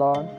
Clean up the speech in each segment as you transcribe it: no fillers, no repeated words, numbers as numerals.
logtv.com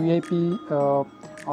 VIP